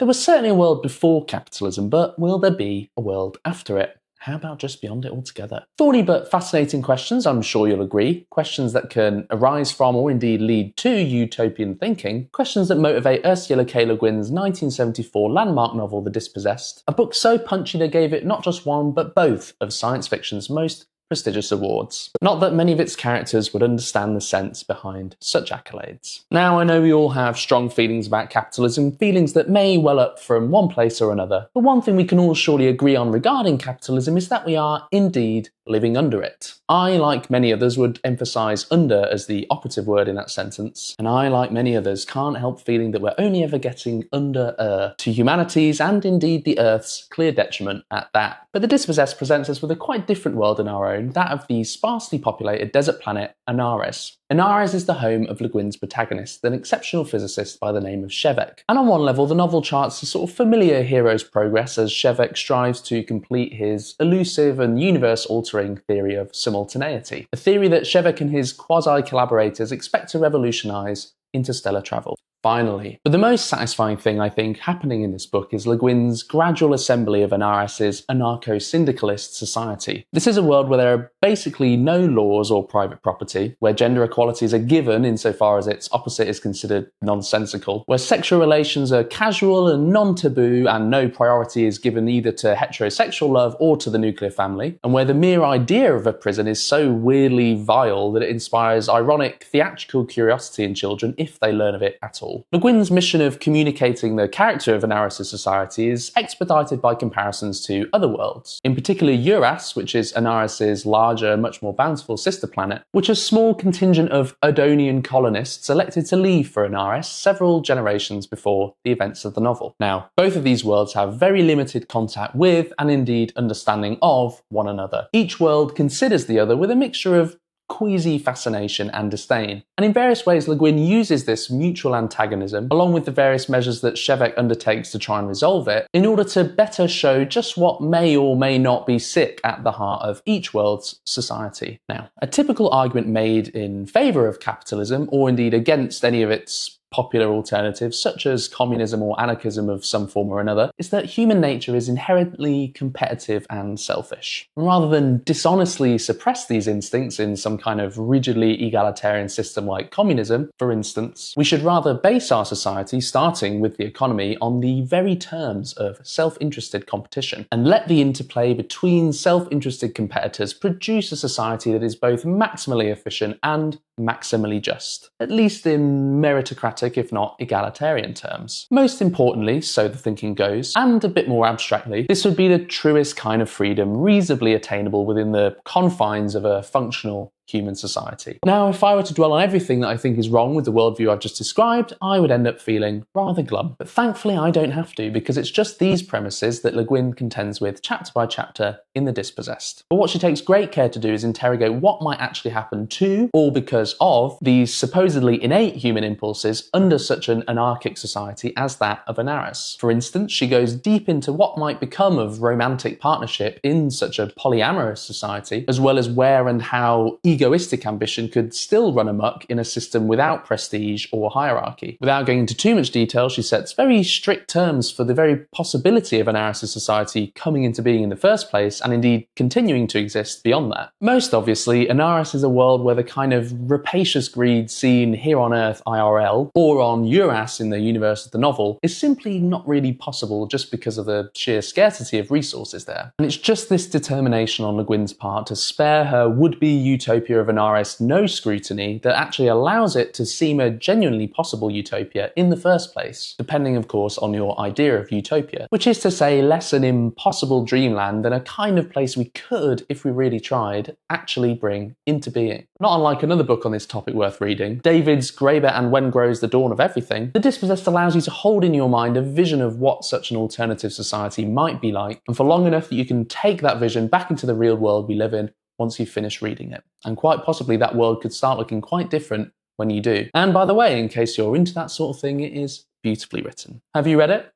There was certainly a world before capitalism, but will there be a world after it? How about just beyond it altogether? Thorny but fascinating questions, I'm sure you'll agree. Questions that can arise from or indeed lead to utopian thinking. Questions that motivate Ursula K. Guin's 1974 landmark novel The Dispossessed, a book so punchy they gave it not just one but both of science fiction's most prestigious awards. Not that many of its characters would understand the sense behind such accolades. Now, I know we all have strong feelings about capitalism, feelings that may well up from one place or another, but one thing we can all surely agree on regarding capitalism is that we are indeed living under it. I, like many others, would emphasise under as the operative word in that sentence, and I, like many others, can't help feeling that we're only ever getting under to humanity's and indeed the Earth's clear detriment at that. But The Dispossessed presents us with a quite different world in our own, that of the sparsely populated desert planet Anares. Anares is the home of Le Guin's protagonist, an exceptional physicist by the name of Shevek. And on one level, the novel charts a sort of familiar hero's progress as Shevek strives to complete his elusive and universe-altering theory of simultaneity, a theory that Shevek and his quasi-collaborators expect to revolutionise interstellar travel. Finally. But the most satisfying thing, I think, happening in this book is Le Guin's gradual assembly of Anares' Anarcho-syndicalist society. This is a world where there are basically no laws or private property, where gender equality is a given insofar as its opposite is considered nonsensical, where sexual relations are casual and non-taboo and no priority is given either to heterosexual love or to the nuclear family, and where the mere idea of a prison is so weirdly vile that it inspires ironic theatrical curiosity in children if they learn of it at all. Le Guin's mission of communicating the character of Anares' society is expedited by comparisons to other worlds, in particular Uras, which is Anares' larger, much more bountiful sister planet, which a small contingent of Adonian colonists elected to leave for Anares several generations before the events of the novel. Now, both of these worlds have very limited contact with, and indeed understanding of, one another. Each world considers the other with a mixture of queasy fascination and disdain. And in various ways, Le Guin uses this mutual antagonism, along with the various measures that Shevek undertakes to try and resolve it, in order to better show just what may or may not be sick at the heart of each world's society. Now, a typical argument made in favour of capitalism, or indeed against any of its popular alternatives, such as communism or anarchism of some form or another, is that human nature is inherently competitive and selfish. And rather than dishonestly suppress these instincts in some kind of rigidly egalitarian system like communism, for instance, we should rather base our society, starting with the economy, on the very terms of self-interested competition, and let the interplay between self-interested competitors produce a society that is both maximally efficient and maximally just, at least in meritocratic if not egalitarian terms. Most importantly, so the thinking goes, and a bit more abstractly, this would be the truest kind of freedom reasonably attainable within the confines of a functional human society. Now, if I were to dwell on everything that I think is wrong with the worldview I've just described, I would end up feeling rather glum. But thankfully I don't have to, because it's just these premises that Le Guin contends with chapter by chapter in The Dispossessed. But what she takes great care to do is interrogate what might actually happen to, or because of, these supposedly innate human impulses under such an anarchic society as that of Anares. For instance, she goes deep into what might become of romantic partnership in such a polyamorous society, as well as where and how egoistic ambition could still run amok in a system without prestige or hierarchy. Without going into too much detail, she sets very strict terms for the very possibility of Anares' society coming into being in the first place, and indeed continuing to exist beyond that. Most obviously, Anares is a world where the kind of rapacious greed seen here on Earth IRL, or on Uras in the universe of the novel, is simply not really possible just because of the sheer scarcity of resources there. And it's just this determination on Le Guin's part to spare her would-be utopia of Anares no scrutiny that actually allows it to seem a genuinely possible utopia in the first place, depending of course on your idea of utopia, which is to say less an impossible dreamland than a kind of place we could, if we really tried, actually bring into being. Not unlike another book on this topic worth reading, David's Graeber and When Grows the Dawn of Everything, The Dispossessed allows you to hold in your mind a vision of what such an alternative society might be like, and for long enough that you can take that vision back into the real world we live in once you finish reading it. And quite possibly that world could start looking quite different when you do. And by the way, in case you're into that sort of thing, it is beautifully written. Have you read it?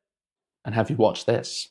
And have you watched this?